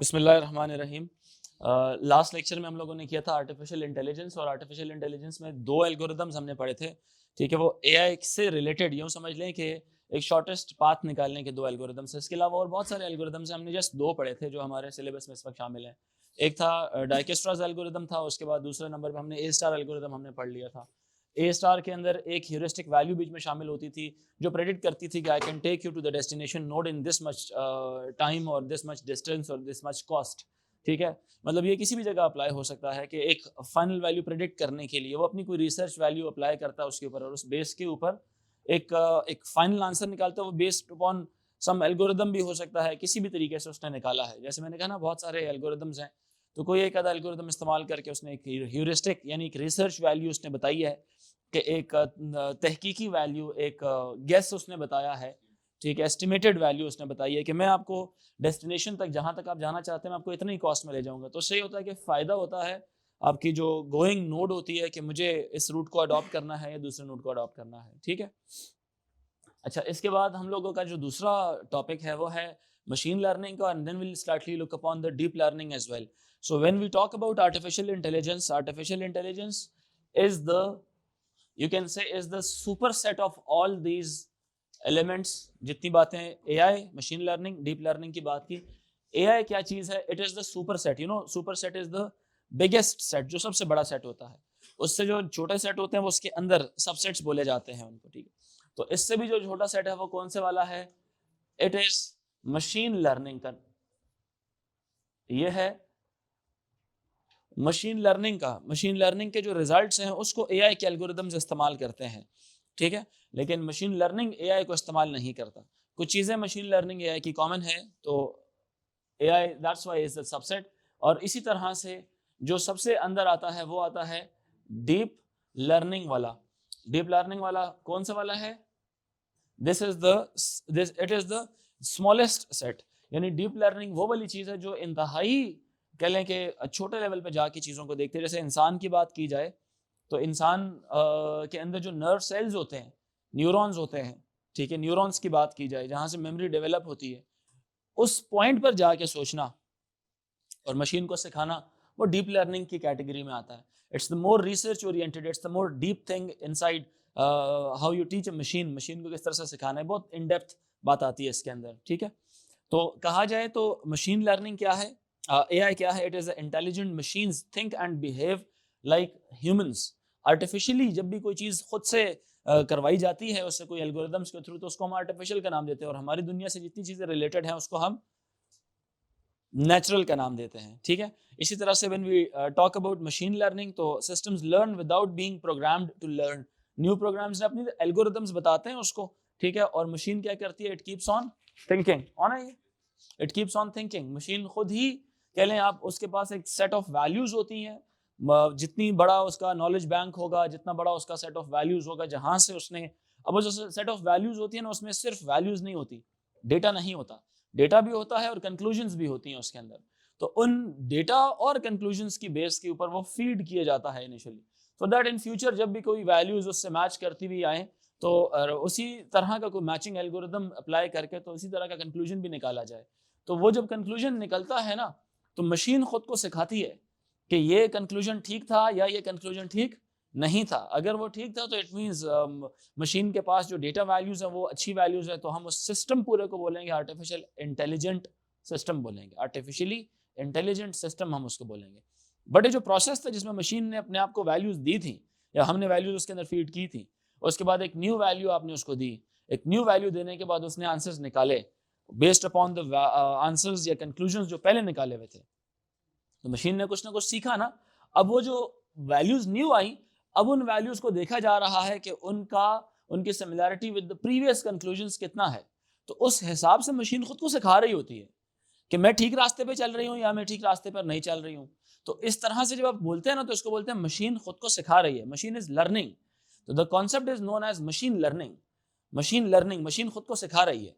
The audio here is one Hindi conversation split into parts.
बिस्मिल्लाहिर्रहमानिर्रहीम। लास्ट लेक्चर में हम लोगों ने किया था आर्टिफिशियल इंटेलिजेंस, और आर्टिफिशियल इंटेलिजेंस में दो एल्गोरिदम्स हमने पढ़े थे। ठीक है, वो एआई से रिलेटेड यूँ समझ लें कि एक शॉर्टेस्ट पाथ निकालने के दो एल्गोरिदम्स हैं। इसके अलावा और बहुत सारे एल्गोरिदम्स हैं, हमने जस्ट दो पढ़े थे जो हमारे सिलेबस में इस वक्त शामिल हैं। एक था डाइकेस्ट्रास एल्गोरिदम था, उसके बाद दूसरे नंबर पर हमने ए स्टार एल्गोरिदम हमने पढ़ लिया था। ए स्टार के अंदर एक ह्यूरिस्टिक वैल्यू बीच में शामिल होती थी जो प्रेडिक्ट करती थी कि I can take you to the destination node in this much time और दिस मच डिस्टेंस और दिस मच कॉस्ट। ठीक है, मतलब ये किसी भी जगह अप्लाई हो सकता है कि एक फाइनल वैल्यू प्रेडिक्ट करने के लिए वो अपनी कोई रिसर्च वैल्यू अप्लाई करता है उसके ऊपर, और उस बेस के ऊपर एक फाइनल आंसर निकालता है। वो बेस्ड अपॉन सम एल्गोरिदम भी हो सकता है, किसी भी तरीके से उसने निकाला है। जैसे मैंने कहा ना, बहुत सारे एल्गोरिदम्स हैं, तो कोई एक आधा एल्गोरिदम इस्तेमाल करके उसने एक ह्यूरिस्टिक यानी एक रिसर्च वैल्यू उसने बताई है कि एक तहकीकी वैल्यू, एक गेस उसने बताया है। ठीक है, एस्टिमेटेड वैल्यू उसने बताई है कि मैं आपको डेस्टिनेशन तक, जहाँ तक आप जाना चाहते हैं, मैं आपको इतने ही कॉस्ट में ले जाऊंगा। तो सही होता है कि फ़ायदा होता है आपकी जो गोइंग नोड होती है कि मुझे इस रूट को अडॉप्ट करना है या दूसरे रूट को अडॉप्ट करना है। ठीक है, अच्छा, इसके बाद हम लोगों का जो दूसरा टॉपिक है वो है मशीन लर्निंग का, and then will slightly look upon the deep learning as well. So when we talk about artificial intelligence is the, you can say, is the superset of all these elements। जितनी बातें AI, machine learning, deep learning की बात की, AI क्या चीज़ है? It is the superset. You know, superset is the biggest set, जो सबसे बड़ा सेट होता है। उससे जो छोटे सेट होते हैं वो उसके अंदर सबसेट्स बोले जाते हैं उनको। ठीक है, तो इससे भी जो छोटा सेट है वो कौन से वाला है? इट इज मशीन लर्निंग का। ये है मशीन लर्निंग का। मशीन लर्निंग के जो रिजल्ट्स हैं उसको एआई के एल्गोरिदम्स इस्तेमाल करते हैं। ठीक है, लेकिन मशीन लर्निंग एआई को इस्तेमाल नहीं करता। कुछ चीज़ें मशीन लर्निंग एआई की कॉमन है, तो AI that's why is the subset. और इसी तरह से जो सबसे अंदर आता है वो आता है डीप लर्निंग वाला। डीप लर्निंग वाला कौन सा वाला है? This is the it is the smallest set. यानी डीप लर्निंग वो वाली चीज़ है जो इंतहाई, कह लें कि छोटे लेवल पे जाके चीज़ों को देखते हैं। जैसे इंसान की बात की जाए तो इंसान के अंदर जो नर्व सेल्स होते हैं, न्यूरॉन्स होते हैं। ठीक है, न्यूरॉन्स की बात की जाए, जहाँ से मेमोरी डेवलप होती है, उस पॉइंट पर जाके सोचना और मशीन को सिखाना, वो डीप लर्निंग की कैटेगरी में आता है। It's the more research oriented, it's the more deep thing inside how you teach a machine. Machine को किस तरह से सिखाना है, बहुत इन डेप्थ बात आती है इसके अंदर। ठीक है, तो कहा जाए तो मशीन लर्निंग क्या है, एआई क्या है? It is intelligent machines think and behave like humans. Artificially जब भी कोई चीज़ खुद से करवाई जाती है उससे कोई एल्गोरिदम्स के थ्रू, तो उसको हम आर्टिफिशियल का नाम देते हैं, और हमारी दुनिया से जितनी चीज़ें रिलेटेड हैं उसको हम नेचुरल का नाम देते हैं। ठीक है, इसी तरह से when we talk about machine learning, तो systems learn without being programmed to learn. New programs अपनी एल्गोरिदम्स बताते हैं उसको। ठीक है, और मशीन क्या करती है? It keeps on thinking. On है, it keeps on thinking. Machine खुद ही, कह लें आप, उसके पास एक सेट ऑफ वैल्यूज होती हैं। जितनी बड़ा उसका नॉलेज बैंक होगा, जितना बड़ा उसका सेट ऑफ वैल्यूज होगा, जहां से उसने, अब वो जो सेट ऑफ वैल्यूज होती है ना, उसमें सिर्फ वैल्यूज नहीं होती, डेटा नहीं होता। डेटा भी होता है और कंक्लूजन्स भी होती हैं उसके अंदर। तो उन डेटा और कंक्लूजन्स की बेस के ऊपर वो फीड किया जाता है initially, so that in future जब भी कोई वैल्यूज उससे मैच करती हुई आए, तो उसी तरह का कोई मैचिंग एल्गोरिदम अप्लाई करके तो उसी तरह का कंक्लूजन भी निकाला जाए। तो वो जब कंक्लूजन निकलता है ना, तो मशीन खुद को सिखाती है कि ये कंक्लूजन ठीक था या ये कंक्लूजन ठीक नहीं था। अगर वो ठीक था तो इट मीन्स मशीन के पास जो डेटा वैल्यूज है वो अच्छी वैल्यूज है, तो हम उस सिस्टम पूरे को बोलेंगे आर्टिफिशियल इंटेलिजेंट सिस्टम बोलेंगे। आर्टिफिशियली इंटेलिजेंट सिस्टम हम उसको बोलेंगे। बट ये जो प्रोसेस था जिसमें मशीन ने अपने आप को वैल्यूज दी थी या हमने वैल्यूज उसके अंदर फीड की थी, उसके बाद एक न्यू वैल्यू आपने उसको दी, एक न्यू वैल्यू देने के बाद उसने आंसर्स निकाले बेस्ड अपॉन द आंसर्स या कंक्लूजन्स जो पहले निकाले हुए थे। तो मशीन ने कुछ ना कुछ सीखा ना। अब वो जो वैल्यूज न्यू आई, अब उन वैल्यूज को देखा जा रहा है कि उनकी similarity with the previous conclusions कितना है। तो उस हिसाब से मशीन खुद को सिखा रही होती है कि मैं ठीक रास्ते पे चल रही हूँ या मैं ठीक रास्ते पर नहीं चल रही हूँ। तो इस तरह से जब आप बोलते हैं ना, तो इसको बोलते हैं मशीन खुद को सिखा रही है, मशीन इज लर्निंग। तो the concept is known as machine learning. Machine learning, machine खुद को सिखा रही है।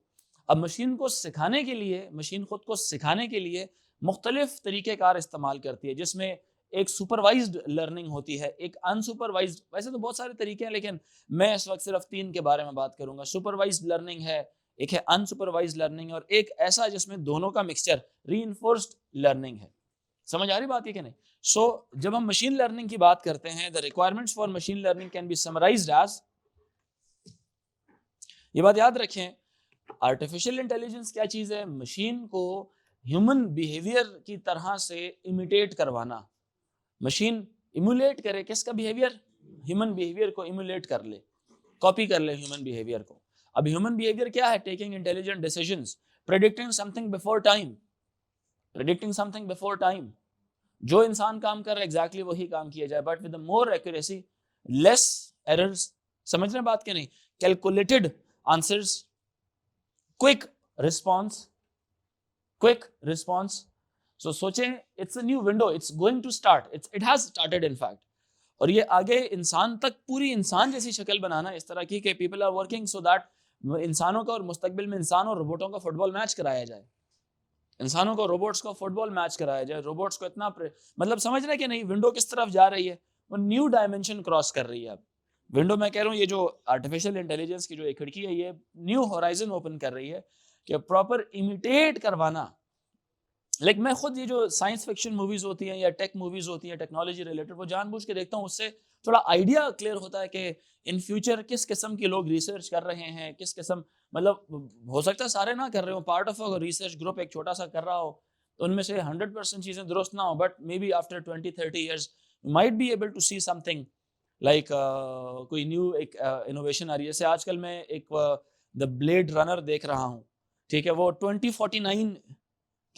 अब मशीन को सिखाने के लिए, मशीन खुद को सिखाने के लिए मुख्तलिफ तरीक़ेकार इस्तेमाल करती है, जिसमें एक सुपरवाइज्ड लर्निंग होती है, एक अनसुपरवाइज्ड। वैसे तो बहुत सारे तरीके हैं, लेकिन मैं इस वक्त सिर्फ 3 के बारे में बात करूंगा। सुपरवाइज्ड लर्निंग है, एक है अनसुपरवाइज लर्निंग और एक ऐसा जिसमें दोनों का मिक्सचर रीइंफोर्स्ड लर्निंग है। समझ आ रही बात है कि नहीं? सो जब हम मशीन लर्निंग की बात करते हैं, the requirements for machine learning can be summarized as, ये बात याद रखें, आर्टिफिशियल इंटेलिजेंस क्या चीज है? मशीन को ह्यूमन बिहेवियर की तरह से इमिटेट करवाना। मशीन इमुलेट करे किसका बिहेवियर? ह्यूमन बिहेवियर को इमुलेट कर ले, कॉपी कर ले ह्यूमन बिहेवियर को। अब ह्यूमन बिहेवियर क्या है? Taking intelligent decisions, predicting something before time, predicting something before time. जो इंसान काम कर रहा है एग्जैक्टली वही काम किया जाए, but with more accuracy, less errors. समझ रहे बात के नहीं? Calculated answers, quick response, quick response. So सोचें, it's a new window, it's going to start, it has started in fact. और ये आगे इंसान तक पूरी इंसान जैसी शक्ल बनाना इस तरह की कि people are working so that इंसानों का और मुस्तकबिल में इंसान और रोबोटों का फुटबॉल मैच कराया जाए, इंसानों को रोबोट्स का फुटबॉल मैच कराया जाए। रोबोट्स को इतना मतलब समझ रहे कि नहीं विंडो किस तरफ जा रही है? वो न्यू डायमेंशन क्रॉस कर रही है। अब विंडो मैं कह रहा हूँ, ये जो आर्टिफिशियल इंटेलिजेंस की जो एक खिड़की है, ये न्यू होराइजन ओपन कर रही है कि प्रॉपर इमिटेट करवाना। लेकिन मैं खुद ये जो साइंस फिक्शन मूवीज होती हैं या टेक मूवीज होती हैं टेक्नोलॉजी रिलेटेड, वो जानबूझ के देखता हूँ, उससे थोड़ा आइडिया क्लियर होता है कि इन फ्यूचर किस किस्म के लोग रिसर्च कर रहे हैं, किस किस्म, मतलब हो सकता है सारे ना कर रहे हो, part of a research group एक छोटा सा कर रहा हो, तो उनमें से 100% चीज़ें दुरुस्त ना हो, but maybe after 20-30 years might be able to see something like कोई न्यू एक इनोवेशन आ रही है। जैसे आजकल मैं एक द ब्लेड रनर देख रहा हूँ, ठीक है, वो 2049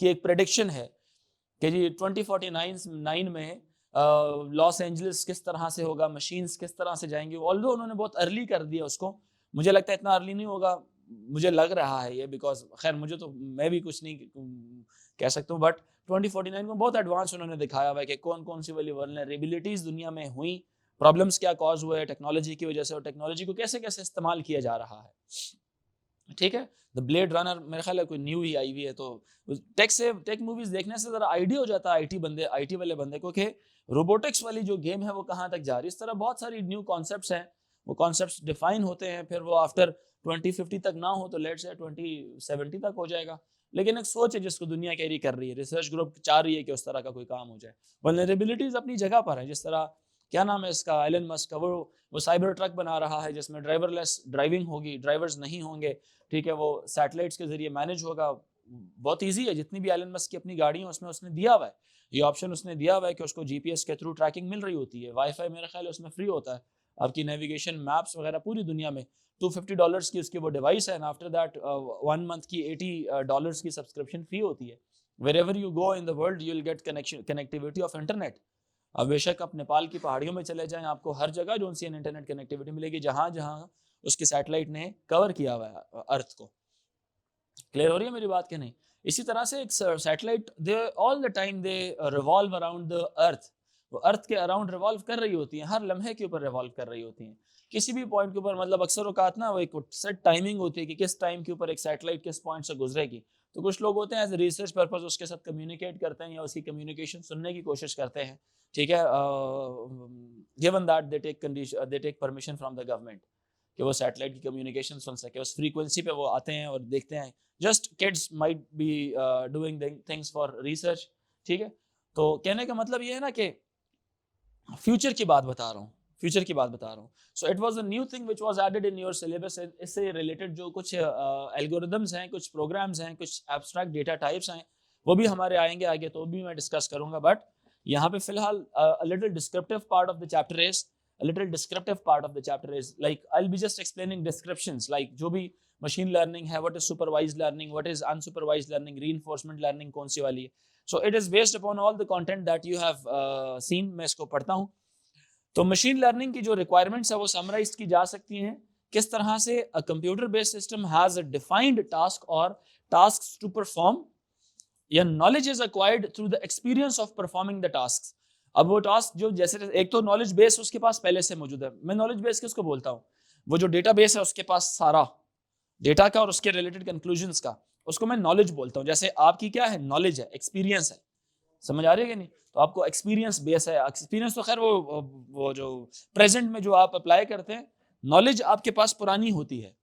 की एक प्रेडिक्शन है कि जी 2049 में लॉस एंजलिस किस तरह से होगा, मशीन्स किस तरह से जाएंगी। ऑल्दो उन्होंने बहुत अर्ली कर दिया उसको, मुझे लगता है इतना अर्ली नहीं होगा, मुझे लग रहा है ये, बिकॉज खैर मुझे तो, मैं भी कुछ नहीं कह सकता हूँ, बट 2049 में बहुत एडवांस उन्होंने दिखाया हुआ है कि कौन कौन सी वाली वल्नरेबिलिटीज दुनिया में हुई, प्रॉब्लम्स क्या कॉज हुए टेक्नोलॉजी की वजह से, और टेक्नोलॉजी को कैसे कैसे इस्तेमाल किया जा रहा है। ठीक है, द ब्लेड रनर मेरे ख्याल है कोई न्यू ही आई हुई है, तो टेक मूवीज देखने से जरा आइडिया हो जाता है आईटी वाले बंदे को कि रोबोटिक्स वाली जो गेम है वो कहाँ तक जा रही है। इस तरह बहुत सारी न्यू कॉन्सेप्ट्स हैं, वो कॉन्सेप्ट्स डिफाइन होते हैं, फिर वो आफ्टर 2050 तक ना हो तो लेट से 2070 तक हो जाएगा। लेकिन एक सोच है जिसको दुनिया कैरी कर रही है, रिसर्च ग्रुप चाह रही है कि उस तरह का कोई काम हो जाए। वल्नरेबिलिटीज अपनी जगह पर है, जिस तरह क्या नाम है इसका, एलन मस्क का, वो साइबर ट्रक बना रहा है जिसमें ड्राइवरलेस ड्राइविंग होगी, ड्राइवर्स नहीं होंगे, ठीक है, वो सैटेलाइट्स के जरिए मैनेज होगा। बहुत इजी है, जितनी भी एलन मस्क की अपनी गाड़ी है उसमें उसने दिया हुआ है ये ऑप्शन, उसने दिया हुआ है कि उसको जीपीएस के थ्रू ट्रैकिंग मिल रही होती है, वाईफाई मेरा ख्याल है उसमें फ्री होता है, आपकी नेविगेशन मैप्स वगैरह पूरी दुनिया में। $250 की उसकी वो डिवाइस है, एंड आफ्टर दैट 1 मंथ की $80 की सब्सक्रिप्शन फी होती है। Wherever you go in the world you will get connectivity of internet. अब बेशक आप नेपाल की पहाड़ियों में चले जाएं, आपको हर जगह जो सी इंटरनेट कनेक्टिविटी मिलेगी, जहां जहां उसकी सैटेलाइट ने कवर किया हुआ है अर्थ को। क्लियर हो रही है मेरी बात कि नहीं? इसी तरह से एक satellite, they all the time they revolve around the earth, वो अर्थ के अराउंड रिवॉल्व कर रही होती हैं, हर लम्हे के ऊपर रिवॉल्व कर रही होती हैं, किसी भी पॉइंट के ऊपर। मतलब अक्सर औकात ना वो एक सेट टाइमिंग होती है कि किस टाइम के ऊपर एक सैटेलाइट किस पॉइंट से गुजरेगी। तो कुछ लोग होते हैं एज रिसर्च पर्पज उसके साथ कम्युनिकेट करते हैं या उसकी कम्युनिकेशन सुनने की कोशिश करते हैं, ठीक है, given that they take permission from the government कि वो सैटेलाइट की कम्युनिकेशन सुन सके, उस फ्रीक्वेंसी पे वो आते हैं और देखते हैं। Just kids might be doing things for research, ठीक है। तो कहने का मतलब ये है ना कि फ्यूचर की बात बता रहा हूँ, फ्यूचर की बात बता रहा हूँ। So it was a new thing which was added in your syllabus. इससे रिलेटेड जो कुछ एल्गोरिदम्स हैं, कुछ प्रोग्राम्स हैं, कुछ एब्स्ट्रैक्ट डेटा टाइप्स हैं, वो भी हमारे आएंगे आगे, तो भी मैं डिस्कस करूंगा। बट यहाँ पे फिलहाल a little descriptive part of the chapter is like I'll be just explaining descriptions, like जो भी machine learning है, what is supervised learning, what is unsupervised learning, reinforcement learning कौन सी वाली है। So it is based upon all the content that you have seen। मैं इसको पढ़ता हूँ। तो मशीन लर्निंग की जो रिक्वायरमेंट्स है वो समराइज की जा सकती हैं किस तरह से। A computer based system has a defined task और टास्क्स टू परफॉर्म, या knowledge is acquired through the experience of performing the task. अब वो टास्क जो, जैसे एक तो नॉलेज बेस उसके पास पहले से मौजूद है। मैं नॉलेज बेस किसको बोलता हूँ? वो जो डेटा बेस है उसके पास सारा डेटा का और उसके रिलेटेड कंक्लूजन्स का, उसको मैं नॉलेज बोलता हूँ। जैसे आपकी क्या है, नॉलेज है, एक्सपीरियंस है। समझ आ रही है कि नहीं? तो आपको एक्सपीरियंस बेस है। एक्सपीरियंस तो खैर वो जो प्रेजेंट में जो आप अप्लाई करते हैं, नॉलेज आपके पास पुरानी होती है,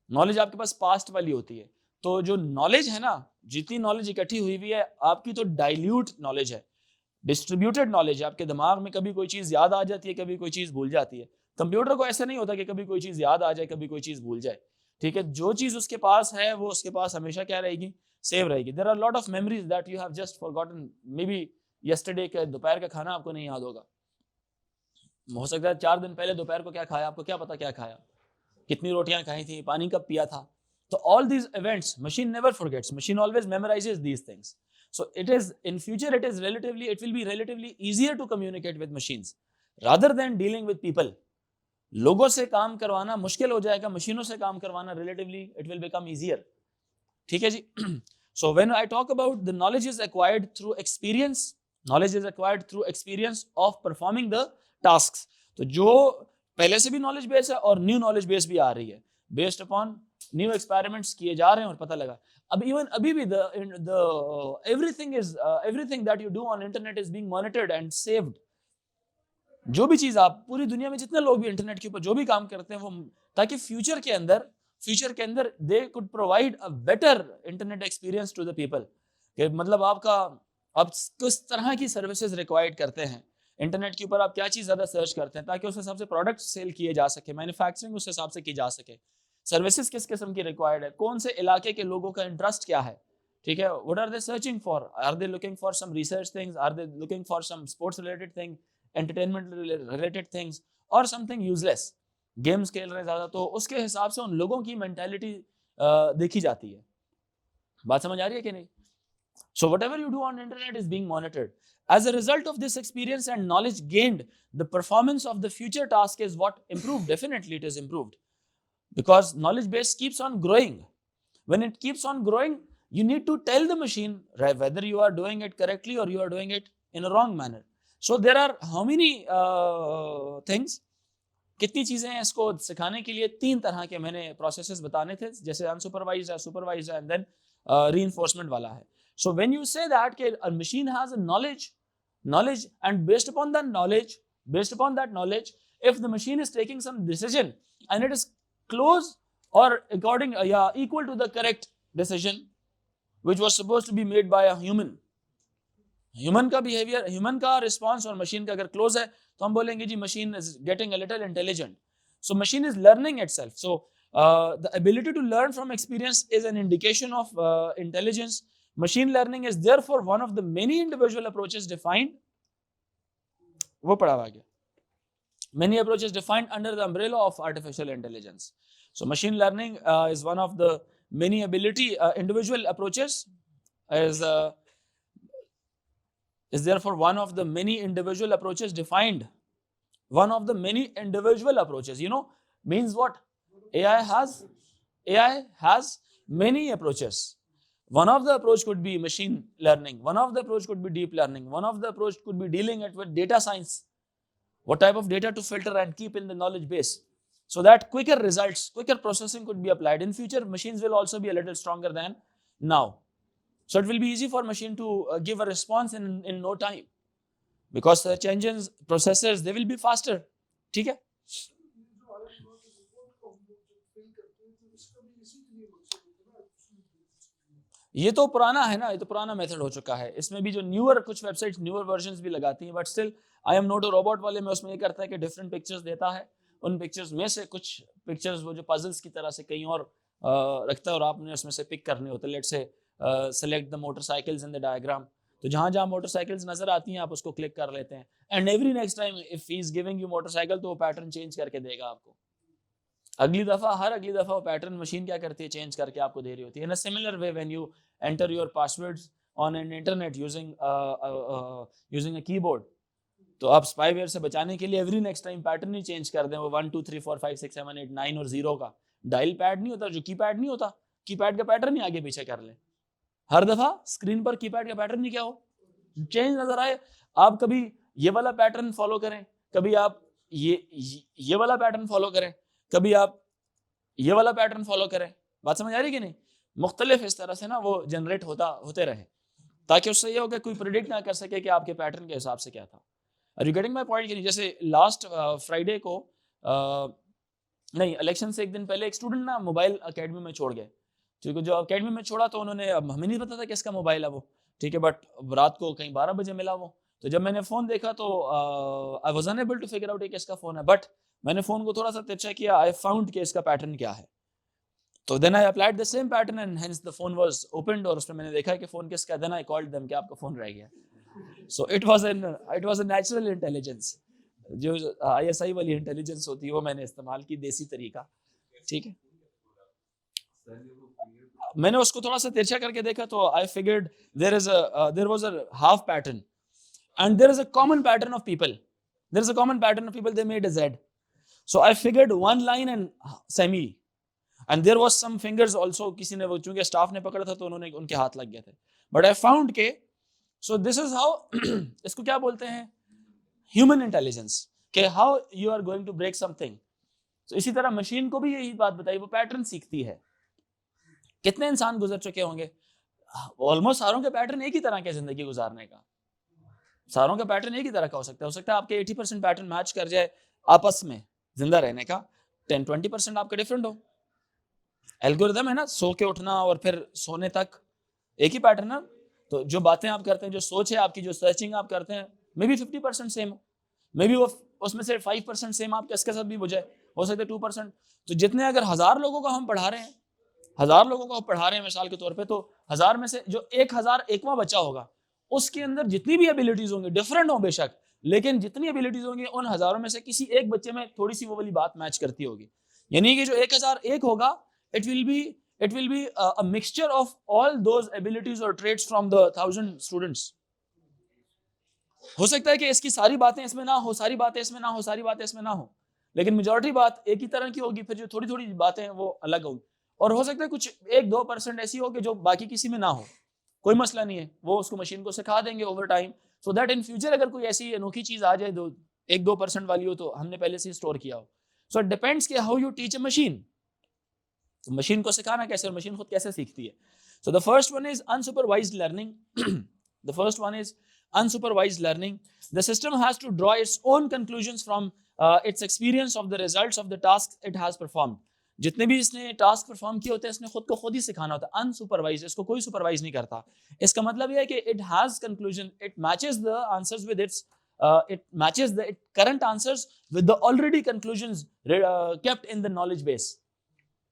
नॉलेज आपके पास पास्ट वाली होती है। तो जो नॉलेज है ना, जितनी नॉलेज इकट्ठी हुई हुई है आपकी, तो डाइल्यूट नॉलेज है, डिस्ट्रीब्यूटेड नॉलेज है। आपके दिमाग में कभी कोई चीज़ याद आ जाती है, कभी कोई चीज़ भूल जाती है। कंप्यूटर को ऐसा नहीं होता कि कभी कोई चीज़ याद आ जाए, कभी कोई चीज़ भूल जाए। ठीक है, जो चीज़ उसके पास है वो उसके पास हमेशा क्या रहेगी, सेव रहेगी। There are lot of memories that you have just forgotten, maybe yesterday का दोपहर का खाना आपको नहीं याद होगा। हो सकता है 4 दिन पहले दोपहर को क्या खाया, आपको क्या पता क्या खाया, कितनी रोटियां खाई थी, पानी कब पिया था। तो all these events machine never forgets, machine always memorises these things. So it is in future it will be relatively easier to communicate with machines rather than dealing with people. लोगों से काम करवाना मुश्किल हो जाएगा, मशीनों से काम करवाना relatively it will become easier. ठीक है जी। So when I talk about the knowledge is acquired through experience, knowledge is acquired through experience of performing the tasks. तो जो पहले से भी नॉलेज बेस है और न्यू नॉलेज बेस भी आ रही है, बेस्ड अपॉन न्यू एक्सपेरिमेंट्स किए जा रहे हैं और पता लगा। अब इवन अभी भी everything that you do on internet is being monitored and saved. जो भी चीज आप पूरी दुनिया में जितने लोग भी इंटरनेट के ऊपर जो भी काम करते हैं वो, ताकि फ्यूचर के अंदर they could provide a better internet experience to the people. मतलब आपका आप किस तरह की सर्विसेज रिक्वायर्ड करते हैं इंटरनेट के ऊपर, आप क्या चीज ज्यादा सर्च करते हैं, ताकि उस हिसाब से प्रोडक्ट सेल किए जा सके, मैन्युफैक्चरिंग उस हिसाब से की जा सके, सर्विसेज किस किस्म की रिक्वायर्ड है, कौन से इलाके के लोगों का इंटरेस्ट क्या है। ठीक है, what are they searching for, are they looking for some research things, are they looking for some sports related thing, entertainment related things, और समथिंग यूजलेस, गेम्स खेल रहे ज्यादा, तो उसके हिसाब से उन लोगों की मेंटालिटी देखी जाती है। बात समझ आ रही है कि नहीं? So whatever you do on internet is being monitored. As a result of this experience and knowledge gained, the performance of the future task is what improved. Definitely it is improved, because knowledge base keeps on growing. When it keeps on growing, you need to tell the machine whether you are doing it correctly or you are doing it in a wrong manner. So there are how many things, कितनी चीजें हैं इसको सिखाने के लिए? 3 तरह के मैंने प्रोसेसेस बताने थे, जैसे अनसुपरवाइज्ड है, सुपरवाइज्ड है, एंड देन रीइंफोर्समेंट वाला है। So when you say that a machine has a knowledge, and based upon that knowledge, if the machine is taking some decision and it is close or according equal to the correct decision which was supposed to be made by a human का बिहेवियर, ह्यूमन का रिस्पॉन्स और मशीन का अगर क्लोज है तो हम बोलेंगे जी machine is getting a little intelligent, so machine is learning itself. So the ability to learn from experience is an indication of intelligence. Machine learning is therefore one of the many individual approaches defined, वो पढ़ा हुआ गया, many approaches defined under the umbrella of artificial intelligence. So machine learning is one of the many individual approaches, is therefore one of the many individual approaches defined, one of the many individual approaches, means what? AI has many approaches. One of the approach could be machine learning, one of the approach could be deep learning, one of the approach could be dealing with data science, what type of data to filter and keep in the knowledge base, so that quicker processing could be applied. In future machines will also be a little stronger than now, so it will be easy for machine to give a response in no time, because search engines, processors, they will be faster. ठीक है, ये तो पुराना है ना, ये तो पुराना मेथड हो चुका है। इसमें भी जो कुछ वेबसाइट्स न्यूअर वर्जन्स भी लगाती हैं, but still I am not a robot वाले में उसमें ये करता है कि डिफरेंट पिक्चर्स देता है, उन पिक्चर्स में से कुछ पिक्चर्स वो जो पजल्स की तरह से कहीं और रखता है और आपने उसमें से पिक करने होते हैं। Let's say select the motorcycles in the diagram, तो जहाँ जहाँ मोटरसाइकिल्स नजर आती हैं आप उसको क्लिक कर लेते हैं, and every next time if he is giving you motorcycle तो वो पैटर्न चेंज करके देगा आपको। हर अगली दफा वो पैटर्न मशीन क्या करती है, चेंज करके आपको दे रही होती है। In a similar way when you enter your passwords on an internet using a keyboard, तो आप स्पाईवेयर से बचाने के लिए एवरी नेक्स्ट टाइम पैटर्न ही चेंज कर दें, वो 1 2 3 4 5 6 7 8 9 और 0 का डायल पैड नहीं होता, जो कीपैड नहीं होता, कीपैड का पैटर्न ही आगे पीछे कर ले। हर दफा स्क्रीन पर कीपैड का पैटर्न ही क्या हो, चेंज नजर आए। आप कभी ये वाला पैटर्न फॉलो करें, कभी आप ये वाला पैटर्न फॉलो करें, कभी आप ये वाला पैटर्न फॉलो करें। बात समझ आ रही कि नहीं? मुख्तलिफ इस तरह से ना वो जनरेट होते रहे, ताकि उससे ये होगा कोई प्रेडिक्ट ना कर सके कि आपके पैटर्न के हिसाब से क्या था। Are you getting my point कि नहीं? जैसे लास्ट फ्राइडे को नहीं, इलेक्शन से एक दिन पहले एक स्टूडेंट ना मोबाइल अकेडमी में छोड़ गए, ठीक है। जो अकेडमी में छोड़ा तो उन्होंने, अब हमें नहीं पता था किसका मोबाइल है वो, ठीक है, बट रात को कहीं 12 बजे मिला वो। तो जब मैंने फ़ोन देखा तो I was unable to figure out ये किसका फ़ोन है, बट मैंने फ़ोन को थोड़ा सा तिरछा किया, आई फाउंड कि इसका पैटर्न क्या है। तो then I applied the same pattern and hence the phone was opened, और उसमें मैंने देखा कि फ़ोन किसका है। देन आई कॉल्ड देम कि आपका फ़ोन रह गया। सो it was a natural intelligence, जो आईएसआई वाली इंटेलिजेंस होती है वो मैंने इस्तेमाल की, देसी तरीका, ठीक है। मैंने उसको थोड़ा सा तिरछा करके देखा तो I figured there was a half pattern and there is a common pattern of people, there is a common pattern of people, they made a Z. So I figured one line and semi and there was some fingers also, किसी ने वो चूंकि स्टाफ ने पकड़ा था तो उन्होंने उनके हाथ लग गए थे, बट आई फाउंड के सो दिस इज हाउ इसको क्या बोलते हैं, ह्यूमन इंटेलिजेंस, के how you are going to break something. तो इसी तरह मशीन को भी यही बात बताई, वो पैटर्न सीखती है। कितने इंसान गुजर चुके होंगे, ऑलमोस्ट सारों के पैटर्न एक ही तरह के जिंदगी गुजारने का, सारों का पैटर्न एक ही तरह का हो सकता है आपके 80% पैटर्न मैच कर जाए आपस में जिंदा रहने का, 10-20% आपका डिफरेंट हो। एल्गोरिदम है ना, सो के उठना और फिर सोने तक एक ही पैटर्न है। तो जो बातें आप करते हैं, जो सोच है आपकी, जो सर्चिंग आप करते हैं, मे बी 50% सेम हो, मे बी वो उसमें से 5% सेम आपके इसके साथ भी हो जाए, हो सकता है 2%। तो जितने अगर 1000 लोगों को हम पढ़ा रहे हैं, 1000 लोगों को पढ़ा रहे हैं मिसाल के तौर पे, तो 1000 में से जो 1001वां बच्चा होगा उसके अंदर जितनी भी एबिलिटीज होंगी डिफरेंट हो बेशक, लेकिन जितनी एबिलिटीज होंगी उन हजारों में से किसी एक बच्चे में थोड़ी सी वो वाली बात मैच करती होगी। यानी कि जो 1001 होगा, it will be a mixture of all those abilities और ट्रेड्स फ्रॉम द 1000 स्टूडेंट्स। हो सकता है कि इसकी सारी बातें इसमें ना हो, सारी बातें इसमें ना हो, सारी बातें इसमें ना हो, लेकिन मेजॉरिटी बात एक ही तरह की होगी, फिर जो थोड़ी थोड़ी बातें हैं वो अलग होंगी। और हो सकता है कुछ 1-2% ऐसी हो कि जो बाकी किसी में ना हो, कोई मसला नहीं है, वो उसको मशीन को सिखा देंगे over time, so that in future अगर कोई ऐसी अनोखी चीज आ जाए 1-2% वाली हो तो हमने पहले से स्टोर किया हो। सो इट डिपेंड्स कि how you teach a machine, तो मशीन को सिखाना कैसे और मशीन खुद कैसे सीखती है। So the first one is unsupervised learning. The first one is unsupervised learning. The system has to draw its own conclusions from its experience of the results of the tasks it has performed. जितने भी इसने टास्क परफॉर्म किए होते हैं, इसने खुद को खुद ही सिखाना होता है। अनसुपरवाइज, इसको कोई सुपरवाइज नहीं करता। इसका मतलब यह है कि it has conclusion, it matches the answers with its it matches the current answers with the already conclusions kept in the knowledge base,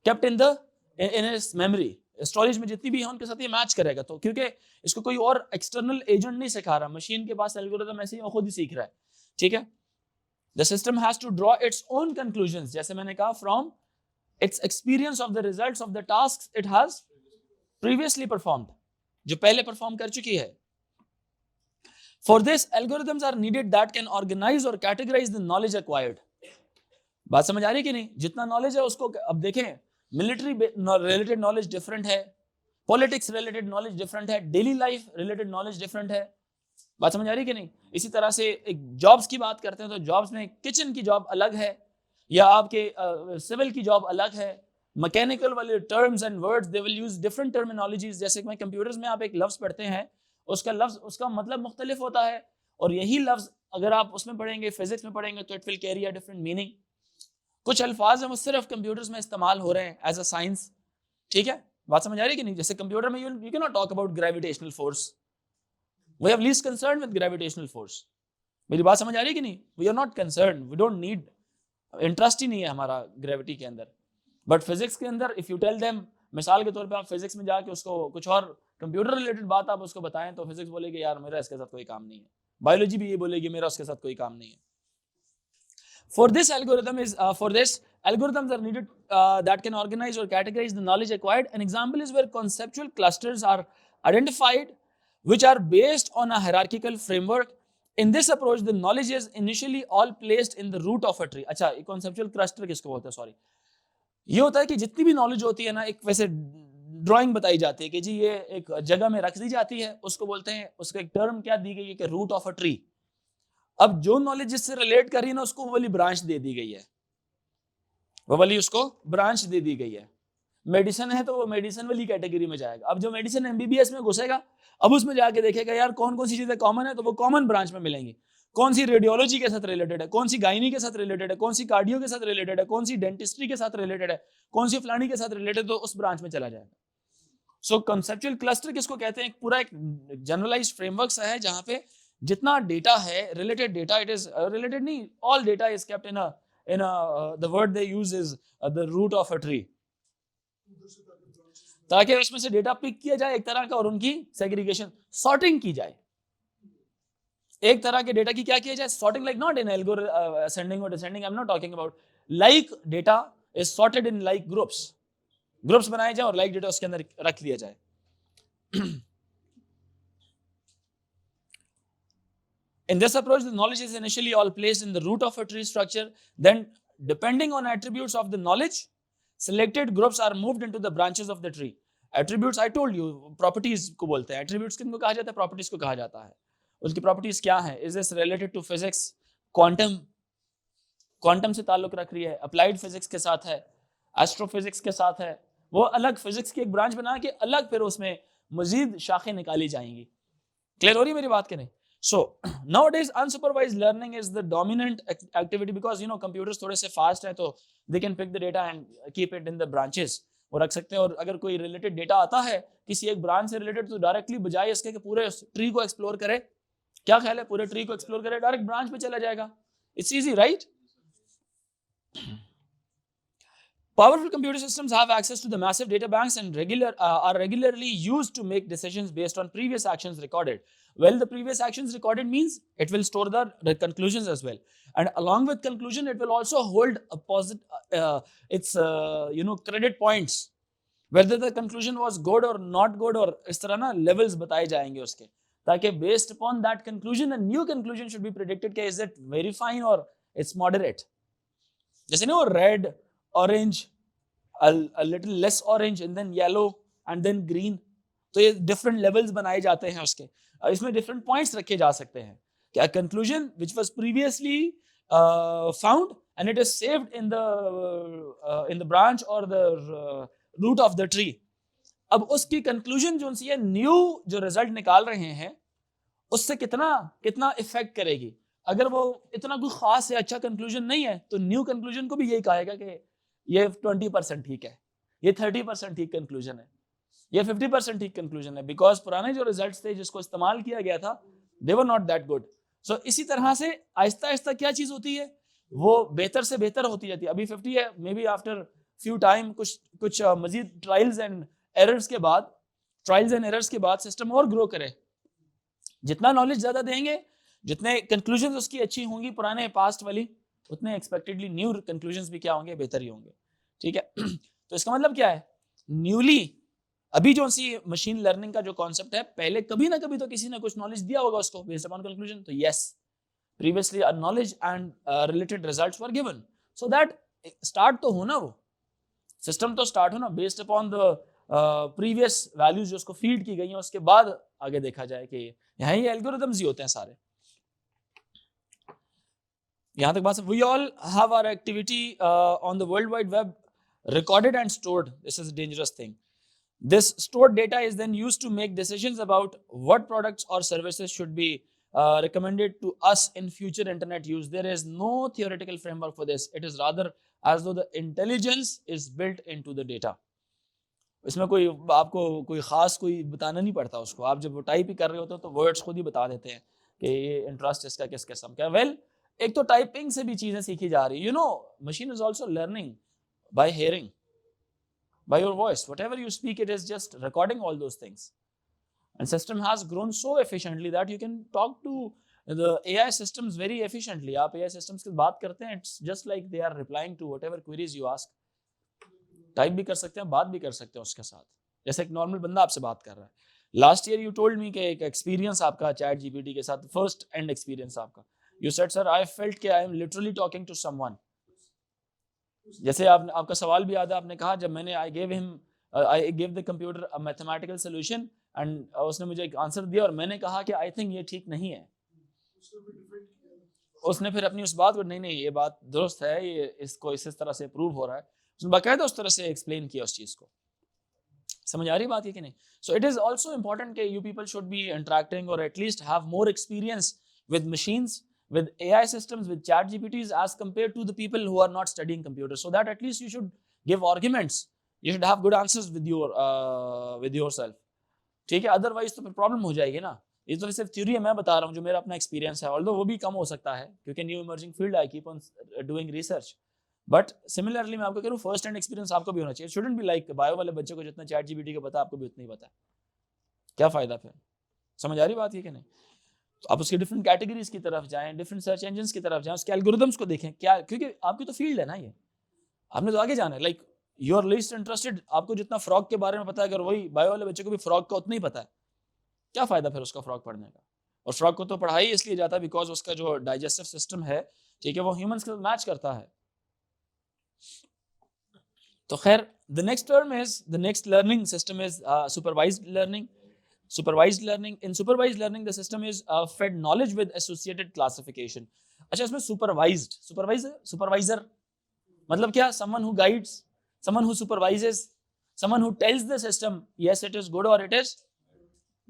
kept in the in its memory storage में जितनी भी है उनके साथ ये मैच करेगा। तो क्योंकि इसको कोई और एक्सटर्नल एजेंट नहीं सिखा रहा, मशीन के पास एल्गोरिथम ऐसे ही वो खुद ही सीख रहा है, ठीक है। The system has to draw its own conclusions, जैसे मैंने कहा, from its experience of the results of the tasks it has previously performed, जो पहले परफॉर्म कर चुकी है। For this algorithms are needed that can organize और कैटेगराइज द नॉलेज एक्वायर्ड। बात समझ आ रही है कि नहीं? जितना नॉलेज है उसको, अब देखें, मिलिट्री रिलेटेड नॉलेज डिफरेंट है, पॉलिटिक्स रिलेटेड नॉलेज डिफरेंट है, daily life related knowledge different है। बात समझ आ रही है कि नहीं? इसी तरह से एक जॉब्स की बात करते हैं तो जॉब्स में किचन की जॉब अलग है, या आपके सिविल की जॉब अलग है। मैकेनिकल वाले terms and words, they will use different terminologies. जैसे कि कंप्यूटर्स में आप एक लफ्ज पढ़ते हैं, उसका लफ्ज, उसका मतलब मुख्तलिफ होता है, और यही लफ्ज अगर आप उसमें पढ़ेंगे, फिजिक्स में पढ़ेंगे, तो it will carry a different meaning. कुछ अल्फाज हैं वो सिर्फ कंप्यूटर्स में इस्तेमाल हो रहे हैं एज अ साइंस, ठीक है। बात समझ आ रही है कि नहीं? जैसे कंप्यूटर में you can not talk about gravitational force, we have least concern with gravitational force. मेरी बात समझ आ रही है कि नहीं? We are not concern, we don't need, interest ही नहीं है हमारा ग्रेविटी के अंदर। बट फिजिक्स के अंदर इफ यू टेल देम, मिसाल के तौर पे आप फिजिक्स में जाके उसको कुछ और कंप्यूटर रिलेटेड बात आप उसको बताएं, तो फिजिक्स बोलेगी यार मेरा इसके साथ कोई काम नहीं है। बायोलॉजी भी ये बोलेगी मेरा उसके साथ कोई काम नहीं है। For this algorithms are needed that can organize or categorize the knowledge acquired. An example is where conceptual clusters are identified, which are based on a hierarchical framework. In this approach, the knowledge is initially all placed in the root of a tree. अच्छा, conceptual cluster किसको बोलते हैं? सॉरी, ये होता है कि जितनी भी नॉलेज होती है ना, एक वैसे ड्राइंग बताई जाती है कि जी ये एक जगह में रख दी जाती है, उसको बोलते हैं, उसका एक टर्म क्या दी गई है कि रूट ऑफ अ ट्री। अब जो नॉलेज जिससे रिलेट कर रही है ना, उसको वो वाली ब्रांच दे दी गई है, वो वाली उसको ब्रांच दे दी गई है। मेडिसिन है तो वो मेडिसिन वाली कैटेगरी में जाएगा। अब जो मेडिसिन एमबीबीएस में घुसेगा, अब उसमें जाके देखेगा यार कौन कौन सी चीजें कॉमन है, तो वो कॉमन ब्रांच में मिलेंगी। कौन सी रेडियोलॉजी के साथ रिलेटेड है, कौन सी गायनी के साथ रिलेटेड है, कौन सी कार्डियो के साथ रिलेटेड है, कौन सी डेंटिस्ट्री के साथ रिलेटेड है, कौन सी फलानी के साथ रिलेटेड, तो उस ब्रांच में चला जाएगा। सो कंसेप्चुअल क्लस्टर किसको कहते हैं? पूरा एक जनरलाइज्ड फ्रेमवर्क सा है जहां पे जितना डेटा है, related data, it is related नहीं, all data is kept in the word they use is the root of a tree, ताकि उसमें से डेटा पिक किया जाए एक तरह का और उनकी सेग्रीगेशन, सॉर्टिंग की जाए। एक तरह के डेटा की क्या किया जाए? Sorting, like not in algorithm ascending और descending, I am not talking about, like data is sorted in like groups, groups बनाए जाए और लाइक डेटा उसके अंदर रख लिया जाए। In this approach, the knowledge is initially all placed in the root of a tree structure. Then, depending on attributes of the knowledge, selected groups are moved into the branches of the tree. Attributes, I told you, properties को बोलते हैं। Attributes किनको कहा जाता है? Properties को कहा जाता है। उसकी properties क्या है? Is this related to physics? Quantum, quantum से ताल्लुक रख रही है, applied physics के साथ है, astrophysics के साथ है। वो अलग फिजिक्स की एक ब्रांच बना के अलग फिर उसमें मजीद शाखें निकाली जाएंगी। क्लियर हो रही है मेरी बात के नहीं? So nowadays unsupervised learning is the dominant activity because you know computers थोड़े से fast हैं, तो they can pick the data and keep it in the branches, वो रख सकते हैं। और अगर कोई रिलेटेड डेटा आता है किसी एक ब्रांच से रिलेटेड, तो डायरेक्टली बजाय इसके कि पूरे ट्री को एक्सप्लोर करे, क्या ख्याल है, पूरे ट्री को एक्सप्लोर करे, डायरेक्ट ब्रांच पे चला जाएगा। It's easy, right? Powerful computer systems have access to the massive data banks and are regularly used to make decisions based on previous actions recorded. Well, the previous actions recorded means it will store the conclusions as well, and along with conclusion, it will also hold a its credit points, whether the conclusion was good or not good, और इस तरह ना levels बताए जाएंगे उसके, ताकि based upon that conclusion a new conclusion should be predicted कि is it very fine or it's moderate. जैसे ना वो red, orange, a little less orange and then yellow and then green, तो ये different levels बनाए जाते हैं उसके। इसमें different points रखे जा सकते हैं कि a conclusion which was previously found and it is saved in the branch or the root of the tree। अब उसकी conclusion जो सी है new जो result निकाल रहे हैं उससे कितना इफेक्ट करेगी। अगर वो इतना कोई खास या अच्छा कंक्लूजन नहीं है, तो न्यू कंक्लूजन को भी यही कहेगा कि ये 20% ठीक है, ये 30% ठीक कंक्लूजन है, ये 50% ठीक कंक्लूजन है, बिकॉज पुराने जो रिजल्ट्स थे जिसको इस्तेमाल किया गया था दे वर नॉट दैट गुड। सो इसी तरह से आहिस्ता आहिस्ता क्या चीज होती है, वो बेहतर से बेहतर होती जाती है। अभी 50 है, may be after few time कुछ मजीद ट्रायल्स एंड एरर्स के बाद सिस्टम और ग्रो करे। जितना नॉलेज ज्यादा देंगे, जितने कंक्लूजन उसकी अच्छी होंगी पुराने पास्ट वाली, उतने एक्सपेक्टेडली न्यू कंक्लूजन्स भी क्या होंगे, बेहतर ही होंगे। ठीक है, तो इसका मतलब क्या है, न्यूली अभी जो सी मशीन लर्निंग का जो कॉन्सेप्ट है, पहले कभी ना कभी तो किसी ने कुछ नॉलेज दिया होगा उसको बेस्ड अपॉन कंक्लूजन, तो yes previously knowledge and related results were given, so that start तो होना, वो सिस्टम तो स्टार्ट होना based upon the previous values जो उसको फीड की गई हैं, उसके बाद आगे देखा जाए कि यहाँ ये एल्गोरिथम्स ही होते हैं सारे। यहाँ तक बात। We all have our activity on the world wide web recorded and stored. This is a dangerous thing. This stored data is then used to make decisions about what products or services should be recommended to us in future internet use. There is no theoretical framework for this. It is rather as though the intelligence is built into the data. इसमें कोई आपको कोई खास कोई बताना नहीं पड़ता उसको, आप जब वो टाइप ही कर रहे होते हो तो वर्ड्स खुद ही बता देते हैं कि ये इंटरेस्ट इसका किस किस्म का है। वेल, एक तो टाइपिंग से भी चीजें सीखी जा रही है। You know, machine is also learning by hearing, by your voice, whatever you speak, it is just recording all those things, and system has grown so efficiently that you can talk to the AI systems very efficiently. आप AI systems की बात करते हैं, it's just like they are replying to whatever queries you ask. Type भी कर सकते हैं, बात भी कर सकते हैं उसके साथ, जैसे एक नॉर्मल बंदा आपसे बात कर रहा है। Last year you told me कि एक एक्सपीरियंस आपका चैट जीपीटी के साथ, फर्स्ट एंड एक्सपीरियंस आपका, you said sir I felt कि I am literally talking to someone. जैसे आपका सवाल भी याद है, आपने कहा जब मैंने I give the computer a mathematical solution and उसने मुझे एक आंसर दिया और मैंने कहा कि आई थिंक ये ठीक नहीं है। उसने फिर अपनी उस बात को नहीं ये बात दुरुस्त है, ये इसको इस तरह से प्रूव हो रहा है, उसने बाकायदा उस तरह से एक्सप्लेन किया उस चीज को। समझ आ रही बात है कि नहीं? So it is also important कि you people should be interacting और at least have more experience with machines with AI systems, with chat GPTs, as compared to the people who are not studying computers, so that at least you should give arguments, you should have good answers with yourself, ठीक है? अदरवाइज तो फिर प्रॉब्लम हो जाएगी ना। ये तो सिर्फ थ्योरी है, मैं बता रहा हूँ जो मेरा अपना एक्सपीरियंस है, ऑल्दो वो भी कम हो सकता है क्योंकि new emerging field, I keep on doing research, but similarly मैं आपको कह रहा हूँ फर्स्ट हैंड एक्सपीरियंस आपको भी होना चाहिए। शुडंट बी लाइक बायो वाले बच्चे को जितना चैट जीपीटी को पता आपको भी उतना ही पता है, क्या फायदा फिर? समझ आ रही बात है कि नहीं? तो आप उसके डिफरेंट कैटेगरीज की तरफ जाएं, डिफरेंट सर्च इंजन्स की तरफ जाएं, उसके एल्गोरिदम्स को देखें क्या, क्योंकि आपकी तो फील्ड है ना ये, आपने तो आगे जाना है। Like you are least interested, आपको जितना फ्रॉग के बारे में पता है अगर वही बायो वाले बच्चे को भी फ्रॉग का उतना ही पता है, क्या फायदा फिर उसका फ्रॉग पढ़ने का? और फ्रॉग को तो पढ़ाई इसलिए जाता है बिकॉज उसका जो डाइजेस्टिव सिस्टम है, ठीक है, वो ह्यूमंस के साथ मैच करता है। तो खैर the next learning system is supervised learning. Supervised learning, in supervised learning the system is fed knowledge with associated classification. अच्छा, इसमें supervisor मतलब क्या? someone who guides, someone who supervises, someone who tells the system yes it is good or it is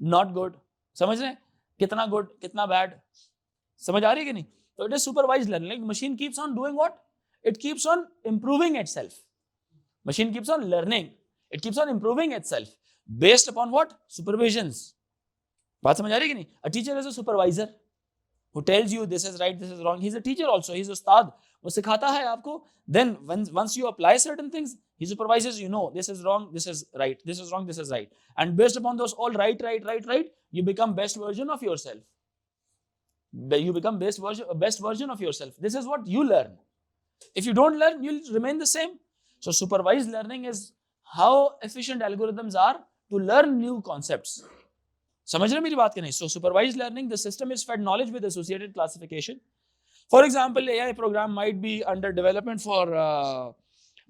not good. समझ रहे हैं कितना good कितना bad? समझ आ रही है कि नहीं? तो it is supervised learning. Like machine keeps on doing what? It keeps on improving itself. Machine keeps on learning, it keeps on improving itself based upon what? Supervisions. बात समझ आ रही है कि नहीं? A teacher is a supervisor who tells you this is right, this is wrong. He's a teacher also, he's a ustad, वो सिखाता है आपको. Then once you apply certain things, he supervises you, know this is wrong, this is right, this is wrong, this is right, and based upon those all right, you become best version of yourself. You become best version of yourself. This is what you learn. If you don't learn, you'll remain the same. So supervised learning is how efficient algorithms are to learn new concepts. समझ रहे मेरी बात कि नहीं? So supervised learning, the system is fed knowledge with associated classification. For example, AI program might be under development for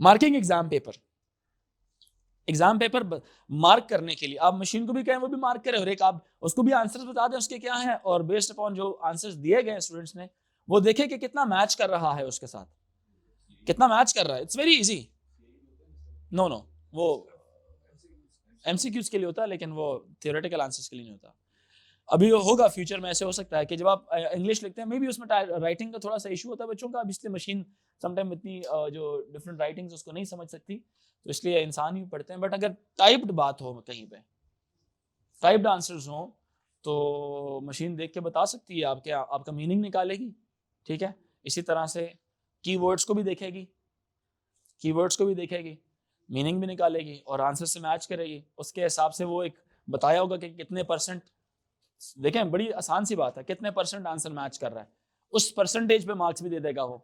marking exam paper. Exam paper mark करने के लिए आप मशीन को भी कहें वो भी मार्क करे, और एक आप उसको भी आंसर्स बता दें उसके क्या हैं, और बेस्ड अपॉन जो आंसर्स दिए गए स्टूडेंट्स ने वो देखे कि कितना मैच कर रहा है उसके साथ, कितना मैच कर रहा है. It's very easy. नो वो एमसीक्यूज के लिए होता है, लेकिन वो थियोरेटिकल आंसर्स के लिए नहीं होता. अभी होगा फ्यूचर में ऐसे हो सकता है कि जब आप इंग्लिश लिखते हैं मे बी उसमें राइटिंग का थोड़ा सा इशू होता है बच्चों का, अब इसलिए मशीन समटाइम इतनी जो डिफरेंट राइटिंग्स उसको नहीं समझ सकती, तो इसलिए इंसान ही पढ़ते हैं. बट अगर टाइप्ड बात हो कहीं पे, टाइप्ड आंसर्स हो, तो मशीन देख के बता सकती है आपका मीनिंग निकालेगी. ठीक है, इसी तरह से कीवर्ड्स को भी देखेगी, मीनिंग भी निकालेगी और आंसर से मैच करेगी. उसके हिसाब से वो एक बताया होगा कि कितने परसेंट, देखें बड़ी आसान सी बात है, कितने परसेंट आंसर मैच कर रहा है, उस परसेंटेज पे मार्क्स भी दे देगा वो.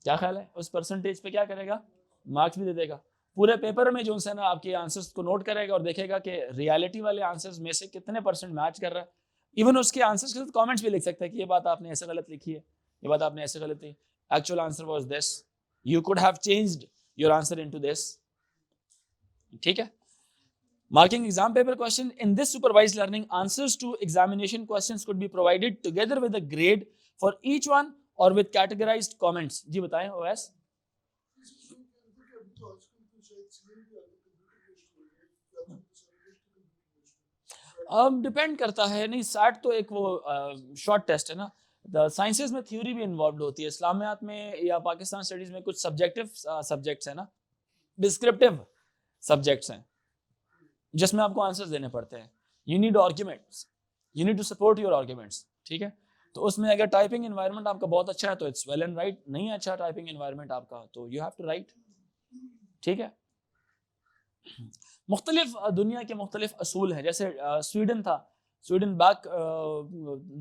क्या ख्याल है? उस परसेंटेज पे क्या करेगा? मार्क्स भी दे देगा. पूरे पेपर में जो है ना आपके आंसर्स को नोट करेगा और देखेगा कि रियलिटी वाले आंसर्स में से कितने परसेंट मैच कर रहा है. इवन उसके आंसर्स के साथ कमेंट्स भी लिख सकता है कि ये बात आपने ऐसे गलत लिखी है, ये बात आपने ऐसे गलत लिखी, actual answer was this, you could have changed your answer into this. ठीक है. Marking exam paper question. In this supervised learning, answers to examination questions could be provided together with a grade for each one or with categorized comments. जी बताएं OS. डिपेंड करता है. नहीं, सैट तो एक वो शॉर्ट टेस्ट है ना. साइंसेज में थ्योरी भी इन्वॉल्व होती है. इस्लामियात में या पाकिस्तान स्टडीज में कुछ सब्जेक्टिव सब्जेक्ट्स है ना, डिस्क्रिप्टिव सब्जेक्ट्स हैं जिसमें आपको आंसर्स देने पड़ते हैं. You need arguments, you need to support your arguments. ठीक है, तो उसमें अगर टाइपिंग एनवायरनमेंट आपका बहुत अच्छा है तो इट्स वेल एंड राइट. नहीं है अच्छा टाइपिंग एनवायरनमेंट आपका तो यू हैव टू राइट. ठीक है. मुख्तलिफ दुनिया के मुख्तलिफ असूल हैं. जैसे स्वीडन था, स्वीडन बैक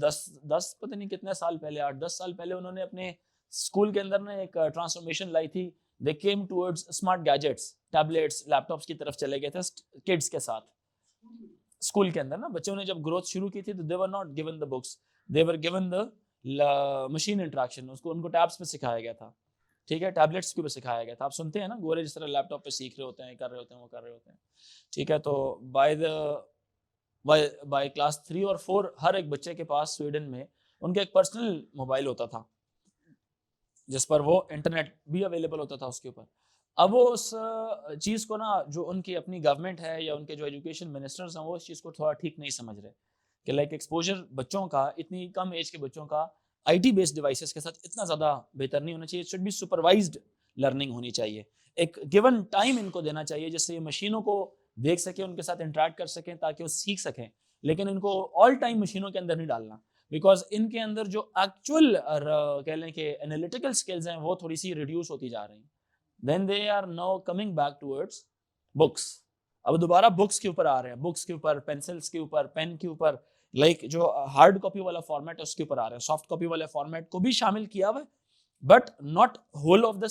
10 पता नहीं कितने साल पहले, 8-10 साल पहले उन्होंने अपने स्कूल के अंदर ना एक ट्रांसफॉर्मेशन लाई थी. They came towards smart gadgets, tablets, laptops की तरफ चले गए थे किड्स के साथ. स्कूल के अंदर ना बच्चों ने जब ग्रोथ शुरू की थी तो they were not given the books, they were given the machine interaction. उनको टैब्स पे सिखाया गया था. ठीक है, टैबलेट्स के ऊपर सिखाया गया था. आप सुनते हैं ना गोरे जिस तरह लैपटॉप पे सीख रहे होते हैं, कर रहे होते हैं, वो कर रहे होते हैं. ठीक है, तो बाय क्लास 3 और 4 हर एक बच्चे के पास स्वीडन में उनका एक पर्सनल मोबाइल होता था जिस पर वो इंटरनेट भी अवेलेबल होता था उसके ऊपर. अब वो उस चीज़ को ना, जो उनकी अपनी गवर्नमेंट है या उनके जो एजुकेशन मिनिस्टर्स हैं, वो इस चीज़ को थोड़ा ठीक नहीं समझ रहे कि लाइक एक्सपोजर बच्चों का, इतनी कम एज के बच्चों का IT बेस्ड डिवाइसेस के साथ इतना ज़्यादा बेहतर नहीं होना चाहिए. It should be supervised learning होनी चाहिए. एक गिवन टाइम इनको देना चाहिए जिससे ये मशीनों को देख सकें, उनके साथ इंटरेक्ट कर सकें ताकि वो सीख सकें. लेकिन इनको ऑल टाइम मशीनों के अंदर नहीं डालना, बिकॉज इनके अंदर जो एक्चुअल कह लें कि एनालिटिकल स्किल्स हैं वो थोड़ी सी रिड्यूस होती जा रही हैं. Then they are now coming back towards books. अब दोबारा बुक्स के ऊपर आ रहे हैं, बुक्स के ऊपर, पेंसिल्स के ऊपर, पेन के ऊपर, लाइक जो हार्ड कॉपी वाला फॉर्मेट है उसके ऊपर आ रहे हैं. सॉफ्ट कॉपी वाले फॉर्मेट को भी शामिल किया हुआ है, but not whole of the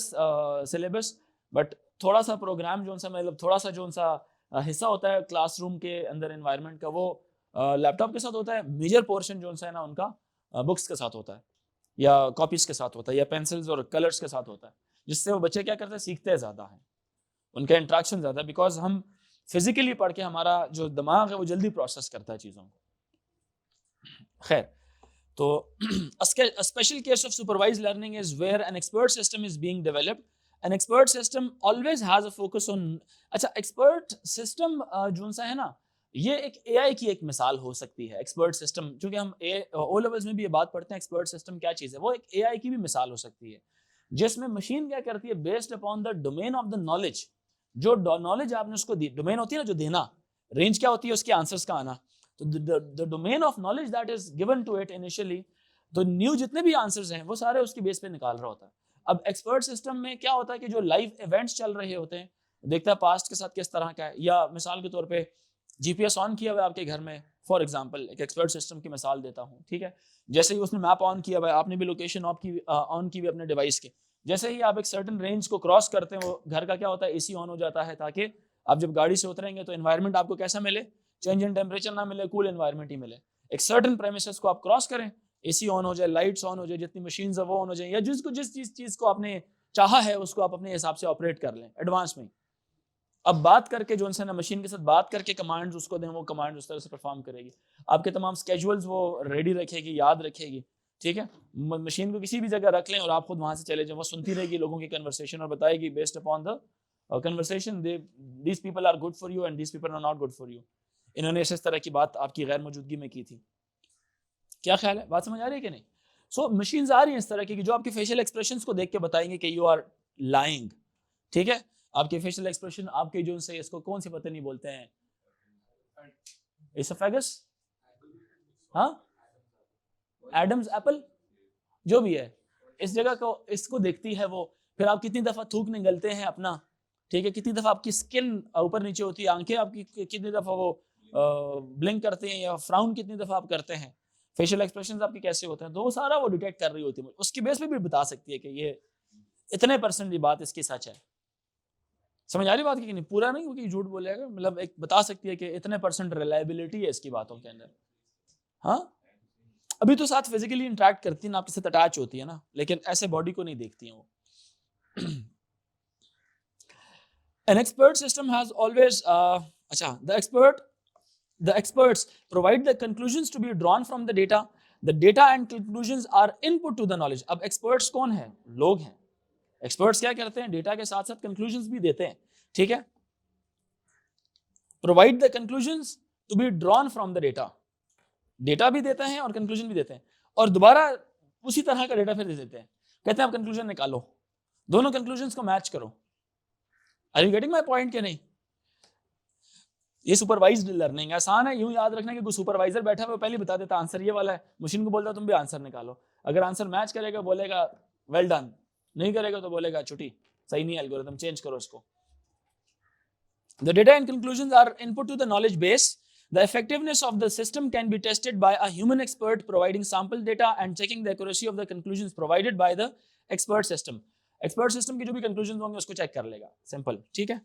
syllabus, but थोड़ा सा प्रोग्राम जो सा, मतलब थोड़ा सा जो सा हिस्सा होता है क्लासरूम के अंदर एनवायरनमेंट का, वो लैपटॉप के साथ होता है. मेजर पोर्शन जो सा है ना उनका बुक्स के साथ होता है, या कॉपीज के साथ होता है, या पेंसिल्स और कलर्स के साथ होता है, जिससे वो बच्चे क्या करते हैं, सीखते ज़्यादा हैं, उनका इंट्रैक्शन ज़्यादा है. बिकॉज हम फिजिकली पढ़ के हमारा जो दिमाग है वो जल्दी प्रोसेस करता है चीज़ों को. खैर, तो a special case of supervised learning is where an expert system is being developed. An expert system always has a focus on. अच्छा, expert system जो सा है ना, ये एक AI की एक मिसाल हो सकती है. एक्सपर्ट सिस्टम, चूंकि हम ओ लेवल्स में भी ये बात पढ़ते हैं एक्सपर्ट सिस्टम क्या चीज़ है, वो एक AI की भी मिसाल हो सकती है, जिसमें मशीन क्या करती है, based upon the domain of the knowledge. जो नॉलेज आपने उसको दी, डोमेन होती है ना जो देना, रेंज क्या होती है उसके आंसर्स का आना, तो the domain of knowledge that is given to it initially, तो न्यू जितने भी आंसर्स हैं वो सारे उसकी बेस पे निकाल रहा होता है. अब एक्सपर्ट सिस्टम में क्या होता है कि जो लाइव इवेंट्स चल रहे होते हैं, देखता है पास्ट के साथ किस तरह का है, या मिसाल के तौर पे GPS ऑन किया हुआ है आपके घर में, फॉर एग्जांपल एक एक्सपर्ट सिस्टम की मिसाल देता हूँ, ठीक है. जैसे ही उसने मैप ऑन किया हुआ है, आपने भी लोकेशन ऑन की हुई अपने डिवाइस के, जैसे ही आप एक सर्टन रेंज को क्रॉस करते हैं, वो घर का क्या होता है, AC ऑन हो जाता है, ताकि आप जब गाड़ी से उतरेंगे तो एनवायरनमेंट आपको कैसा मिले, चेंज इन टेम्परेचर ना मिले, कूल एनवायरनमेंट ही मिले. एक सर्टन प्रेमिसेस को आप क्रॉस करें, AC ऑन हो जाए, लाइट्स ऑन हो जाए, जितनी मशीन्स है वो ऑन हो जाए, या जिस चीज़ को आपने चाहा है उसको आप अपने हिसाब से ऑपरेट कर लें एडवांस में. अब बात करके जो उनसे ना मशीन के साथ बात करके कमांड्स उसको दें, वो कमांड उस तरह से परफॉर्म करेगी, आपके तमाम स्केजुअल्स वो रेडी रखेगी, याद रखेगी, ठीक है. मशीन को किसी भी जगह रख लें और आप खुद वहाँ से चले जाएं, वो सुनती रहेगी लोगों की कन्वर्सेशन और बताएगी based upon the conversation, these people are good for you and these people are not good for you. इन्होंने इस तरह की बात आपकी गैर मौजूदगी में की थी. क्या ख्याल है, बात समझ आ रही है कि नहीं. सो मशीन्स आ रही हैं इस तरह की जो आपके फेशियल एक्सप्रेशंस को देख के बताएंगे कि यू आर लाइंग, ठीक है. आपके फेशियल एक्सप्रेशन, आपके जो से इसको कौन सी पता नहीं बोलते हैं, एसोफेगस, हाँ, एडम्स एप्पल, जो भी है, इस जगह को इसको देखती है वो. फिर आप कितनी दफा थूक निगलते हैं अपना, ठीक है, कितनी दफा आपकी स्किन ऊपर नीचे होती है, आंखें आपकी कितनी दफा वो ब्लिंक करते हैं या फ्राउन कितनी दफा आप करते हैं, फेशियल एक्सप्रेशंस आपके कैसे होते हैं, तो वो सारा वो डिटेक्ट कर रही होती है. उसकी बेस पे भी बता सकती है कि ये इतने % ये बात इसकी सच है. समझ आ रही बात की नहीं, पूरा नहीं क्योंकि झूठ बोलेगा, मतलब एक बता सकती है कि इतने % रिलायबिलिटी है इसकी बातों के अंदर. हाँ, अभी तो साथ फिजिकली इंटरेक्ट करती है ना, आपके साथ अटैच होती है ना, लेकिन ऐसे बॉडी को नहीं देखती हैं वो. An expert system has always the experts provide the conclusions to be drawn from the data. The data and conclusions are input to the knowledge. अब experts कौन है, लोग हैं. experts क्या करते हैं, डेटा के साथ साथ conclusions भी देते हैं, ठीक है. Provide the conclusions to be drawn from the data. Data भी देते हैं और कंक्लूजन भी देते हैं, और दोबारा उसी तरह का डेटा फिर दे देते हैं, कहते हैं आप कंक्लूजन निकालो, दोनों कंक्लूजन्स को मैच करो. Are you getting my point कि नहीं. ये सुपरवाइज्ड लर्निंग आसान है, यूं याद रखना कि कोई सुपरवाइजर बैठा है वो पहले बता देता आंसर ये वाला है, मशीन को बोलता तुम भी आंसर निकालो. अगर आंसर मैच करेगा बोलेगा वेल डन, नहीं करेगा तो बोलेगा छुट्टी, सही नहीं है एल्गोरिथम, चेंज करो इसको. The data and conclusions are input to the knowledge base. The effectiveness of the system can be tested by a human expert providing sample data and checking the accuracy of the conclusions provided by the expert system. Expert system की जो भी conclusions होंगे उसको check कर लेगा, simple, ठीक है.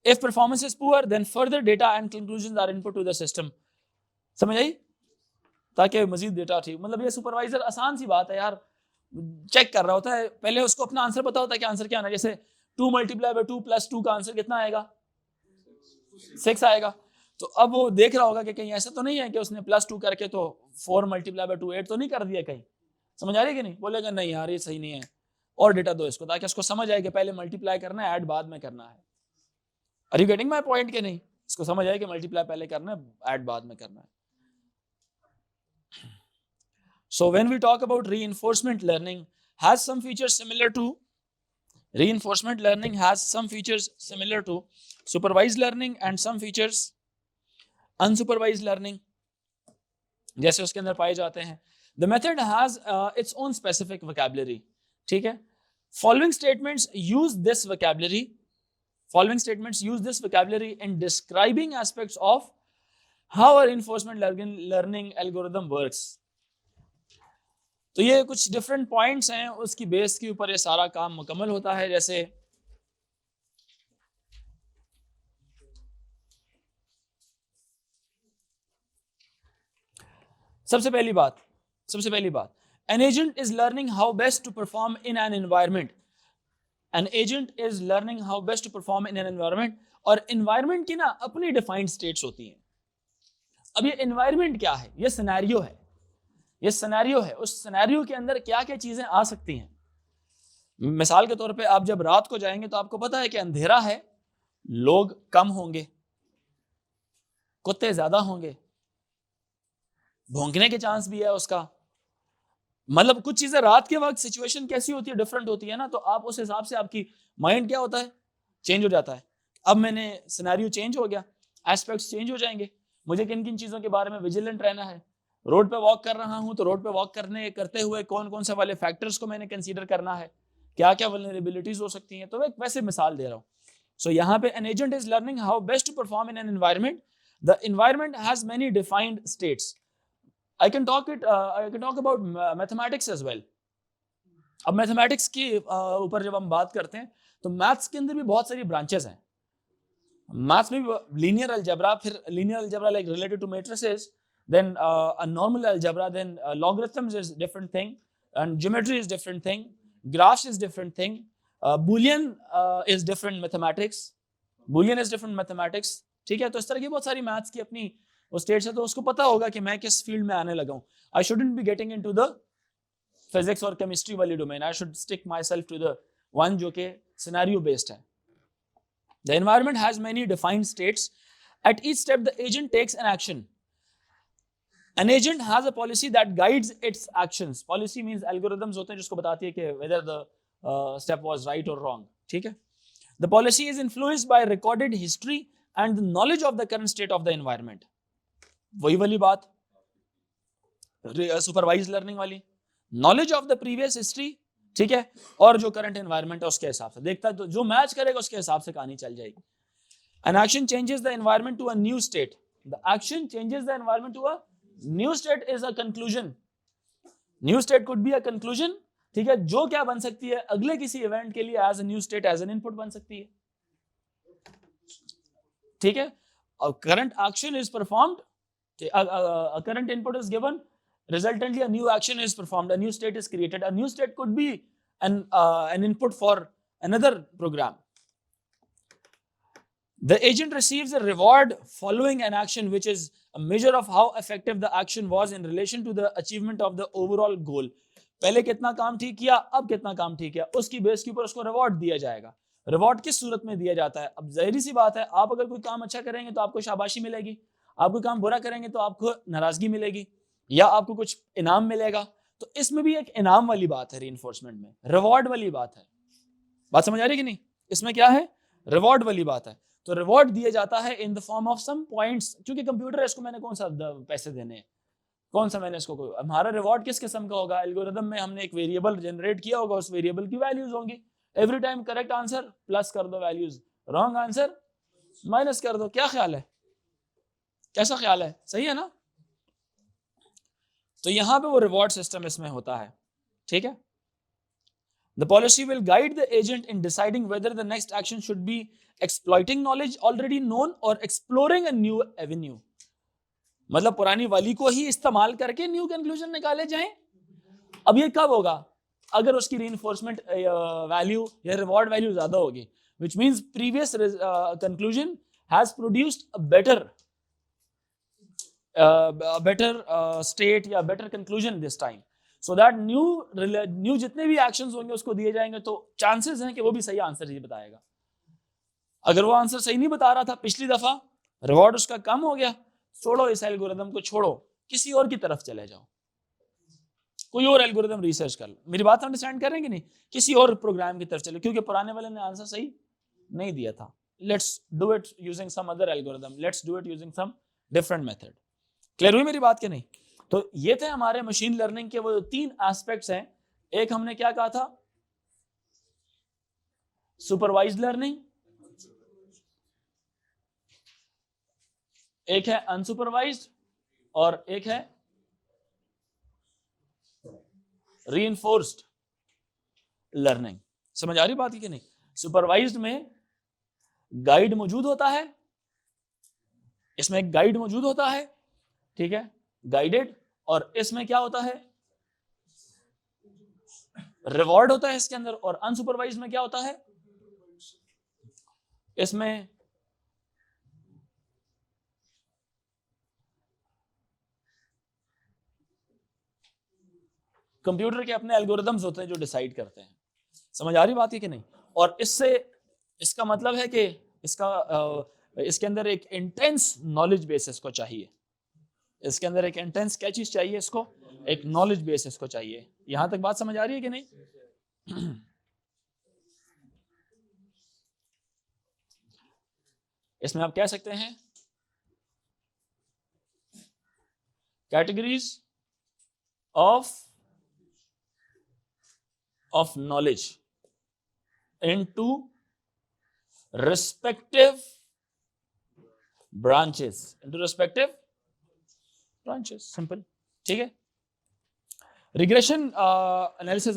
If performance is poor, then further data and conclusions are input to the system. समझ आई, ताकि मजीद डेटा ठीक, मतलब ये सुपरवाइजर आसान सी बात है यार, चेक कर रहा होता है, पहले उसको अपना आंसर पता होता है कि आंसर क्या आना है. जैसे 2 × 2 + 2 का आंसर कितना आएगा, 6 आएगा. तो अब वो देख रहा होगा कि कहीं ऐसा तो नहीं है कि उसने +2 करके तो 4 × 2 8 तो नहीं कर दिया कहीं. समझ आ रही है कि नहीं, बोलेगा नहीं यार ये सही नहीं है, और डेटा दो इसको, ताकि उसको समझ आए कि पहले मल्टीप्लाई करना है, ऐड बाद में करना है. Are you getting my point कि नहीं, इसको समझ आए कि मल्टीप्लाई पहले करना है, ऐड बाद में करना है. So when we talk about reinforcement learning has some features similar to supervised learning and some features unsupervised learning जैसे उसके अंदर पाए जाते हैं. The method has its own specific vocabulary. ठीक है. Following statements use this vocabulary in describing aspects of how a reinforcement learning algorithm works. तो ये कुछ डिफरेंट पॉइंट्स हैं, उसकी बेस के ऊपर ये सारा काम मुकम्मल होता है. जैसे सबसे पहली बात an agent is learning how best to perform in an environment. और environment की ना अपनी defined states होती हैं. अब ये environment क्या है? ये सिनेरियो है. उस सिनेरियो के अंदर क्या क्या चीजें आ सकती हैं. मिसाल के तौर पे आप जब रात को जाएंगे तो आपको पता है कि अंधेरा है, लोग कम होंगे, कुत्ते ज्यादा होंगे, भौंकने के चांस भी है उसका. मतलब कुछ चीजें रात के वक्त सिचुएशन कैसी होती है, डिफरेंट होती है ना, तो आप उस हिसाब से आपकी माइंड क्या होता है, चेंज हो जाता है. अब मैंने सिनेरियो चेंज हो गया, एस्पेक्ट्स चेंज हो जाएंगे. मुझे किन किन चीजों के बारे में विजिलेंट रहना है. रोड पे वॉक कर रहा हूं तो रोड पे वॉक करते हुए कौन कौन से वाले फैक्टर्स को मैंने कंसीडर करना है, क्या क्या वल्नरेबिलिटीज हो सकती हैं. तो मैं वैसे मिसाल दे रहा हूं. सो यहाँ पे an agent is learning how best to perform in an environment. The environment has many defined states. I can talk about mathematics as well. अब मैथमेटिक्स के ऊपर जब हम बात करते हैं तो मैथ्स के अंदर भी बहुत सारी ब्रांचेस हैं. मैथ्स में भी लीनियर अलजेब्रा, फिर linear algebra like related to matrices, then a normal algebra, then logarithms is different thing, and geometry is different thing, graphs is different thing, boolean is different mathematics. ठीक है. तो इस तरह की बहुत सारी मैथ्स की अपनी वो स्टेट्स है. तो उसको पता होगा कि मैं किस फील्ड में आने लगा हूं. I shouldn't be getting into the physics और केमिस्ट्री वाली domain. I should stick myself to the one जो कि सिनेरियो बेस्ड है. The environment has many defined states. At each step the agent takes an action. An agent has a policy that guides its actions. Policy means algorithms होते हैं जिसको बताती है कि whether the step was right or wrong. ठीक है. The policy is influenced by recorded history and the knowledge of the current state of the environment. वही वाली बात सुपरवाइज लर्निंग वाली, knowledge of the previous history. ठीक है. और जो करंट एनवायरनमेंट है उसके हिसाब से देखता है, तो जो मैच करेगा उसके हिसाब से कहानी चल जाएगी. An action changes the environment to a new state. The action changes the environment to a new state is a conclusion. New state could be a conclusion. ठीक है. जो क्या बन सकती है अगले किसी इवेंट के लिए as a new state, as an input बन सकती है. ठीक है. और current action is performed. A current input is given, resultantly a new action is performed, a new state is created. A new state could be an input for another program. The agent receives a reward following an action, which is a measure of how effective the action was in relation to the achievement of the overall goal. पहले कितना काम ठीक किया, अब कितना काम ठीक किया, उसकी बेस के ऊपर उसको रिवॉर्ड दिया जाएगा. रिवॉर्ड किस सूरत में दिया जाता है. अब जाहिर सी बात है, आप अगर कोई काम अच्छा करेंगे तो आपको शाबाशी मिलेगी, आप कोई काम बुरा करेंगे तो आपको नाराजगी मिलेगी या आपको कुछ इनाम मिलेगा. तो इसमें भी एक इनाम वाली बात है, रीइंफोर्समेंट में रिवॉर्ड वाली बात है. बात समझ आ रही है कि नहीं. इसमें क्या है, रिवॉर्ड वाली बात है. तो रिवॉर्ड दिया जाता है in the form of some points. क्योंकि कंप्यूटर है, इसको मैंने कौन सा पैसे देने हैं, कौन सा मैंने इसको, हमारा रिवॉर्ड किस किस्म का होगा. एल्गोरिथम में हमने एक वेरिएबल जनरेट किया होगा, उस वेरिएबल की वैल्यूज होंगी. Every time correct answer plus कर दो वैल्यूज, रॉन्ग आंसर माइनस कर दो. क्या ख्याल है, कैसा ख्याल है, सही है ना. तो यहां पे वो रिवॉर्ड सिस्टम इसमें होता है. ठीक है. The policy will guide the agent in deciding whether the next action should be exploiting knowledge already known or exploring a new avenue. मतलब पुरानी वाली को ही इस्तेमाल करके न्यू कंक्लूजन निकाले जाएं. अब ये कब होगा, अगर उसकी रीइंफोर्समेंट वैल्यू या रिवॉर्ड वैल्यू ज्यादा होगी, which means previous conclusion has produced a better state या better conclusion this time. So that new जितने भी एक्शंस होंगे उसको दिए जाएंगे, तो चांसेस हैं कि वो भी सही आंसर ही बताएगा. अगर वो आंसर सही नहीं बता रहा था पिछली दफा, रिवॉर्ड उसका कम हो गया, छोड़ो इस एल्गोरिथम को, छोड़ो किसी और की तरफ चले जाओ. कोई और एल्गोरिदम रिसर्च कर लो। मेरी बात अंडरस्टैंड कर रहे हैं कि नहीं? किसी और प्रोग्राम की तरफ चलो, क्योंकि पुराने वाले ने आंसर सही नहीं दिया था। Let's do it using some other algorithm, let's do it using some different method. Clear हुई मेरी बात कि नहीं? तो ये थे हमारे मशीन लर्निंग के वो 3 एस्पेक्ट्स हैं। एक हमने क्या कहा था? सुपरवाइज्ड लर्निंग, एक है अनसुपरवाइज्ड, और एक है रीइंफोर्स्ड लर्निंग। समझ आ रही बात है कि नहीं? सुपरवाइज्ड में गाइड मौजूद होता है, इसमें एक गाइड मौजूद होता है, ठीक है, गाइडेड। और इसमें क्या होता है? रिवॉर्ड होता है इसके अंदर। और अनसुपरवाइज्ड में क्या होता है? इसमें कंप्यूटर के अपने एल्गोरिदम्स होते हैं जो डिसाइड करते हैं। समझ आ रही बात है कि नहीं? और इससे इसका मतलब है कि इसके अंदर एक इंटेंस नॉलेज बेस इसको चाहिए। इसके अंदर एक इंटेंस क्या चीज चाहिए इसको? एक नॉलेज बेस इसको चाहिए। यहां तक बात समझ आ रही है कि नहीं? इसमें आप कह सकते हैं categories of knowledge into respective branches, simple। ठीक है, रिग्रेशन एनालिसिस